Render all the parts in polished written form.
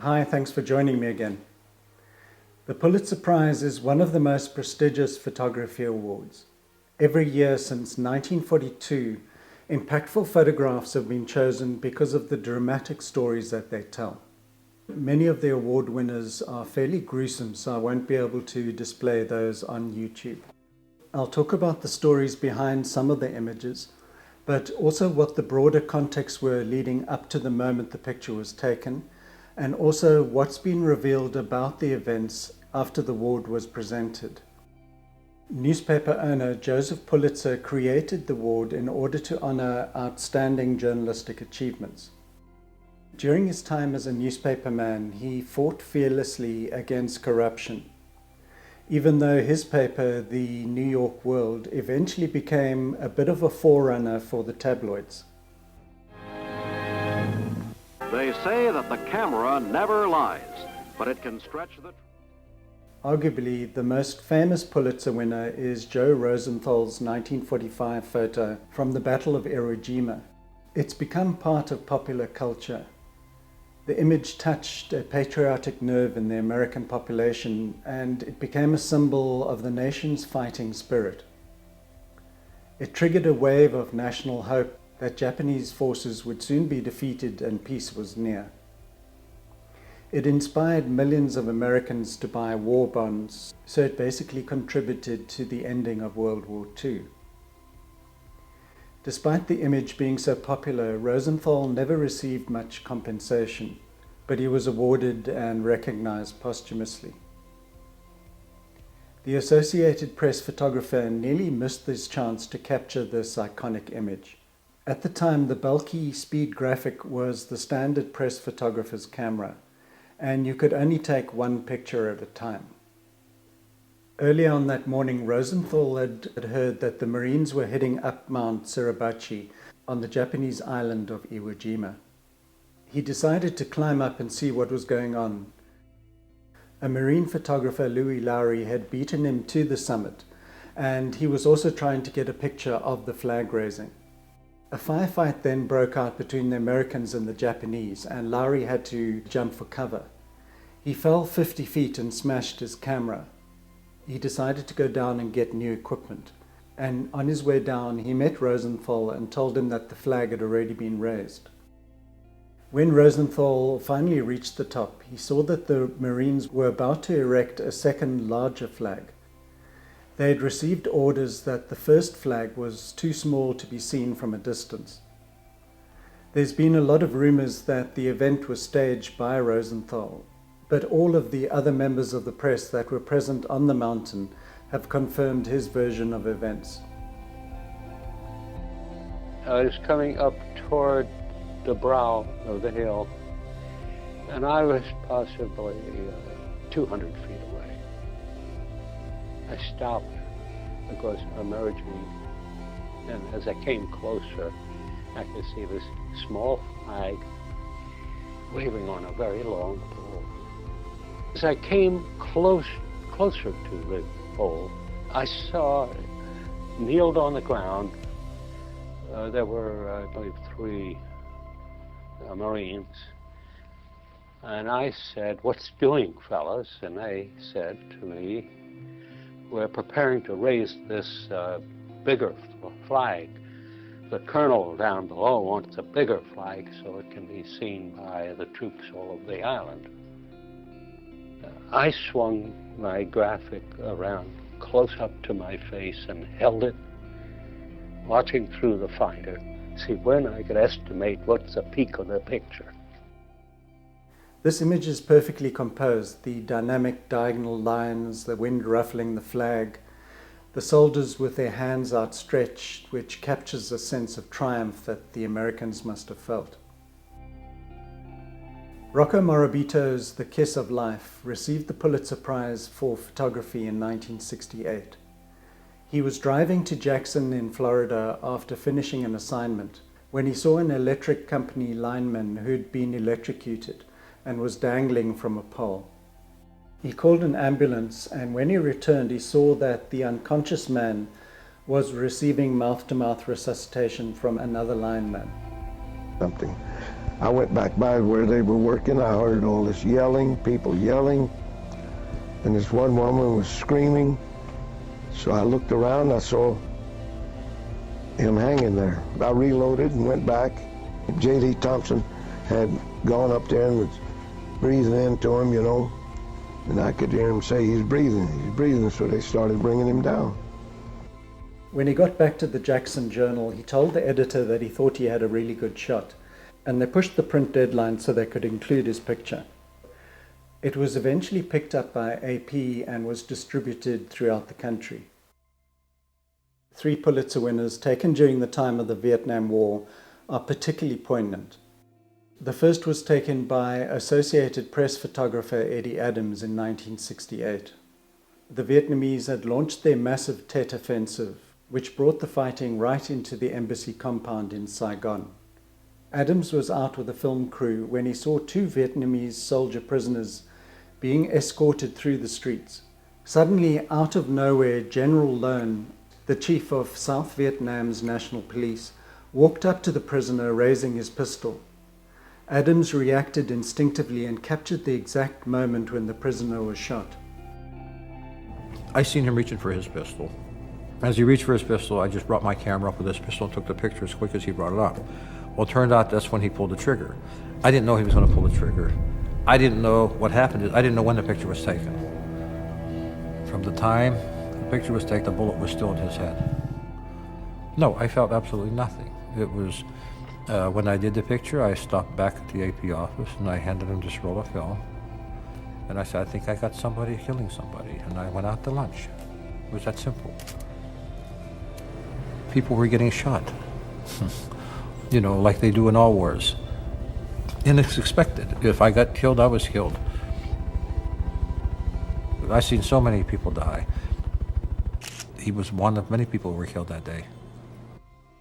Hi, thanks for joining me again. The Pulitzer Prize is one of the most prestigious photography awards. Every year since 1942, impactful photographs have been chosen because of the dramatic stories that they tell. Many of the award winners are fairly gruesome, so I won't be able to display those on YouTube. I'll talk about the stories behind some of the images, but also what the broader contexts were leading up to the moment the picture was taken, and also what's been revealed about the events after the award was presented. Newspaper owner Joseph Pulitzer created the award in order to honor outstanding journalistic achievements. During his time as a newspaperman, he fought fearlessly against corruption, even though his paper, the New York World, eventually became a bit of a forerunner for the tabloids. They say that the camera never lies, but it can stretch the... Arguably, the most famous Pulitzer winner is Joe Rosenthal's 1945 photo from the Battle of Iwo Jima. It's become part of popular culture. The image touched a patriotic nerve in the American population, and it became a symbol of the nation's fighting spirit. It triggered a wave of national hope that Japanese forces would soon be defeated and peace was near. It inspired millions of Americans to buy war bonds, so it basically contributed to the ending of World War II. Despite the image being so popular, Rosenthal never received much compensation, but he was awarded and recognized posthumously. The Associated Press photographer nearly missed this chance to capture this iconic image. At the time, the bulky speed graphic was the standard press photographer's camera, and you could only take one picture at a time. Early on that morning, Rosenthal had heard that the Marines were heading up Mount Suribachi on the Japanese island of Iwo Jima. He decided to climb up and see what was going on. A Marine photographer, Louis Lowry, had beaten him to the summit, and he was also trying to get a picture of the flag raising. A firefight then broke out between the Americans and the Japanese, and Lowry had to jump for cover. He fell 50 feet and smashed his camera. He decided to go down and get new equipment, and on his way down he met Rosenthal and told him that the flag had already been raised. When Rosenthal finally reached the top, he saw that the Marines were about to erect a second, larger flag. They had received orders that the first flag was too small to be seen from a distance. There's been a lot of rumors that the event was staged by Rosenthal, but all of the other members of the press that were present on the mountain have confirmed his version of events. I was coming up toward the brow of the hill, and I was possibly 200 feet away. I stopped because emerging, and as I came closer, I could see this small flag waving on a very long pole. As I came closer to the pole, I saw, kneeled on the ground, there were, I believe, 3 Marines, and I said, "What's doing, fellas?" And they said to me, "We're preparing to raise this bigger flag. The colonel down below wants a bigger flag so it can be seen by the troops all over the island." I swung my graphic around close up to my face and held it, watching through the finder, see when I could estimate what's the peak of the picture. This image is perfectly composed, the dynamic diagonal lines, the wind ruffling the flag, the soldiers with their hands outstretched, which captures a sense of triumph that the Americans must have felt. Rocco Morabito's The Kiss of Life received the Pulitzer Prize for photography in 1968. He was driving to Jackson in Florida after finishing an assignment when he saw an electric company lineman who'd been electrocuted and was dangling from a pole. He called an ambulance, and when he returned, he saw that the unconscious man was receiving mouth-to-mouth resuscitation from another lineman. Something I went back by where they were working. I heard all this yelling, people yelling, and this one woman was screaming. So I looked around, I saw him hanging there. I reloaded and went back. J.D. Thompson had gone up there and was breathing into him, you know, and I could hear him say, he's breathing, so they started bringing him down. When he got back to the Jackson Journal, he told the editor that he thought he had a really good shot, and they pushed the print deadline so they could include his picture. It was eventually picked up by AP and was distributed throughout the country. 3 Pulitzer winners taken during the time of the Vietnam War are particularly poignant. The first was taken by Associated Press photographer Eddie Adams in 1968. The Vietnamese had launched their massive Tet Offensive, which brought the fighting right into the embassy compound in Saigon. Adams was out with a film crew when he saw 2 Vietnamese soldier prisoners being escorted through the streets. Suddenly, out of nowhere, General Loan, the chief of South Vietnam's National Police, walked up to the prisoner raising his pistol. Adams reacted instinctively and captured the exact moment when the prisoner was shot. I seen him reaching for his pistol. As he reached for his pistol, I just brought my camera up with his pistol and took the picture as quick as he brought it up. Well, it turned out that's when he pulled the trigger. I didn't know he was going to pull the trigger. I didn't know what happened. I didn't know when the picture was taken. From the time the picture was taken, the bullet was still in his head. No, I felt absolutely nothing. It was, when I did the picture, I stopped back at the AP office and I handed him this roll of film. And I said, I think I got somebody killing somebody. And I went out to lunch. It was that simple. People were getting shot, you know, like they do in all wars. And it's expected. If I got killed, I was killed. I've seen so many people die. He was one of many people who were killed that day.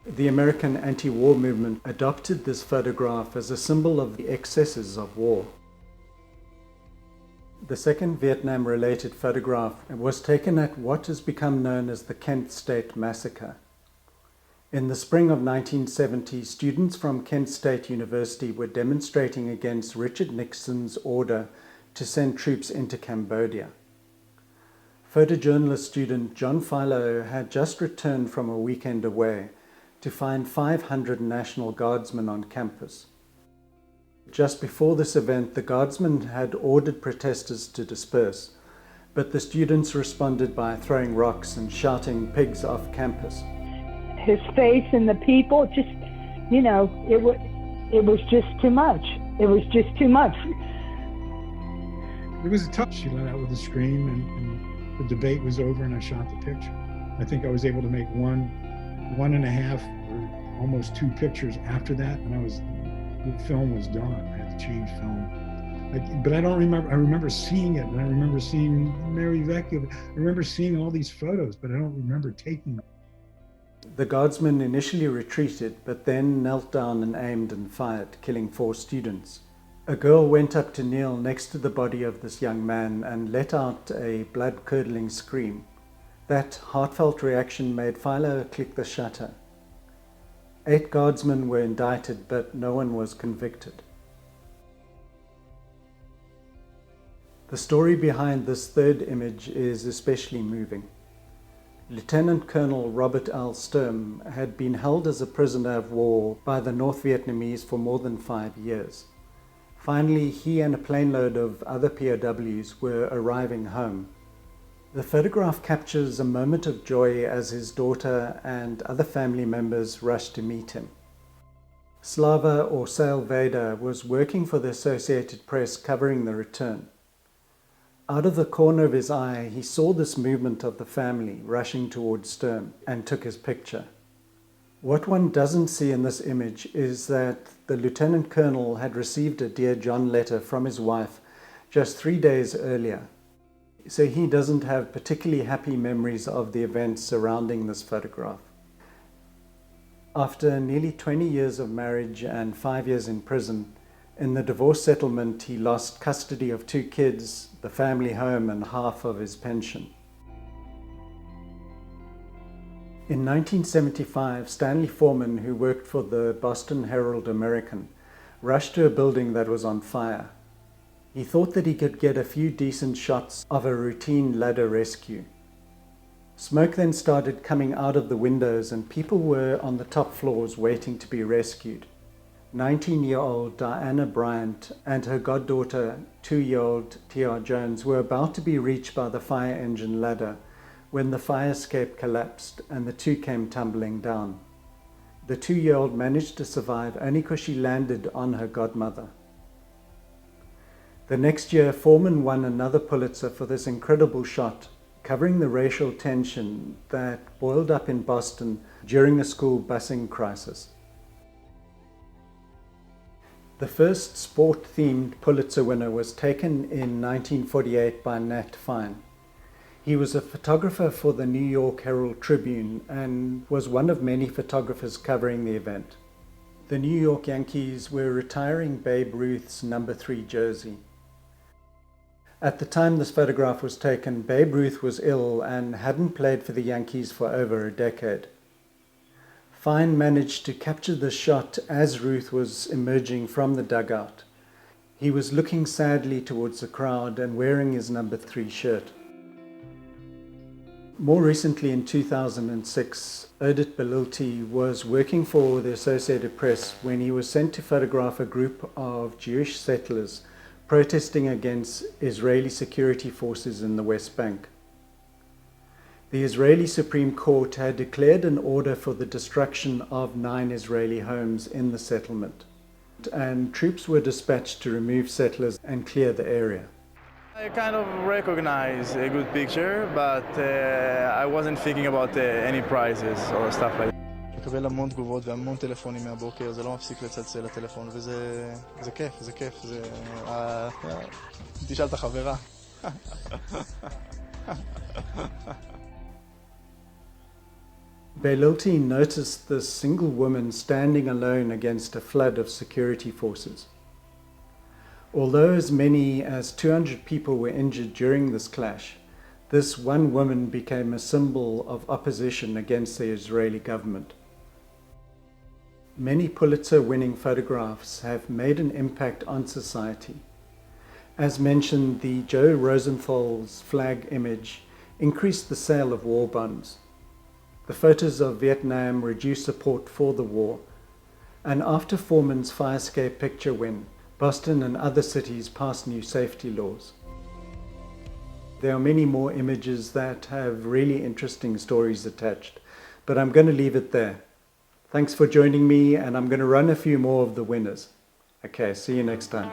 The American anti-war movement adopted this photograph as a symbol of the excesses of war. The second Vietnam-related photograph was taken at what has become known as the Kent State Massacre. In the spring of 1970, students from Kent State University were demonstrating against Richard Nixon's order to send troops into Cambodia. Photojournalist student John Philo had just returned from a weekend away to find 500 National Guardsmen on campus. Just before this event, the Guardsmen had ordered protesters to disperse, but the students responded by throwing rocks and shouting pigs off campus. His face and the people, just, you know, it was just too much. It was just too much. It was tough. She let out with a scream, and the debate was over, and I shot the picture. I think I was able to make one and a half, or almost 2 pictures after that, and the film was done. I had to change film. But I don't remember. I remember seeing it, and I remember seeing Mary Vecchio. I remember seeing all these photos, but I don't remember taking them. The Guardsmen initially retreated, but then knelt down and aimed and fired, killing 4 students. A girl went up to kneel next to the body of this young man and let out a blood-curdling scream. That heartfelt reaction made Philo click the shutter. 8 Guardsmen were indicted, but no one was convicted. The story behind this third image is especially moving. Lieutenant Colonel Robert L. Sturm had been held as a prisoner of war by the North Vietnamese for more than 5 years. Finally, he and a plane load of other POWs were arriving home. The photograph captures a moment of joy as his daughter and other family members rushed to meet him. Slava or Sal Vader was working for the Associated Press covering the return. Out of the corner of his eye, he saw this movement of the family rushing towards Sturm and took his picture. What one doesn't see in this image is that the Lieutenant Colonel had received a Dear John letter from his wife just 3 days earlier. So he doesn't have particularly happy memories of the events surrounding this photograph. After nearly 20 years of marriage and 5 years in prison, in the divorce settlement, he lost custody of 2 kids, the family home, and half of his pension. In 1975, Stanley Forman, who worked for the Boston Herald American, rushed to a building that was on fire. He thought that he could get a few decent shots of a routine ladder rescue. Smoke then started coming out of the windows and people were on the top floors waiting to be rescued. 19-year-old Diana Bryant and her goddaughter, 2-year-old T.R. Jones, were about to be reached by the fire engine ladder when the fire escape collapsed and the two came tumbling down. The 2-year-old managed to survive only because she landed on her godmother. The next year, Foreman won another Pulitzer for this incredible shot, covering the racial tension that boiled up in Boston during a school busing crisis. The first sport-themed Pulitzer winner was taken in 1948 by Nat Fine. He was a photographer for the New York Herald Tribune and was one of many photographers covering the event. The New York Yankees were retiring Babe Ruth's number 3 jersey. At the time this photograph was taken, Babe Ruth was ill and hadn't played for the Yankees for over a decade. Fine managed to capture the shot as Ruth was emerging from the dugout. He was looking sadly towards the crowd and wearing his number 3 shirt. More recently, in 2006, Oded Belilti was working for the Associated Press when he was sent to photograph a group of Jewish settlers protesting against Israeli security forces in the West Bank. The Israeli Supreme Court had declared an order for the destruction of 9 Israeli homes in the settlement, and troops were dispatched to remove settlers and clear the area. I kind of recognize a good picture, but I wasn't thinking about any prizes or stuff like that. מקבל המון תגובות והמון טלפונים מהבוקר, זה לא מפסיק לצלצל לטלפון, וזה כיף, זה כיף, תשאל את החברה. Belilti noticed this single woman standing alone against a flood of security forces. Although as many as 200 people were injured during this clash, this one woman became a symbol of opposition against the Israeli government. Many Pulitzer-winning photographs have made an impact on society. As mentioned, the Joe Rosenthal's flag image increased the sale of war bonds. The photos of Vietnam reduced support for the war. And after Foreman's fire escape picture win, Boston and other cities passed new safety laws. There are many more images that have really interesting stories attached, but I'm going to leave it there. Thanks for joining me, and I'm going to run a few more of the winners. Okay, see you next time.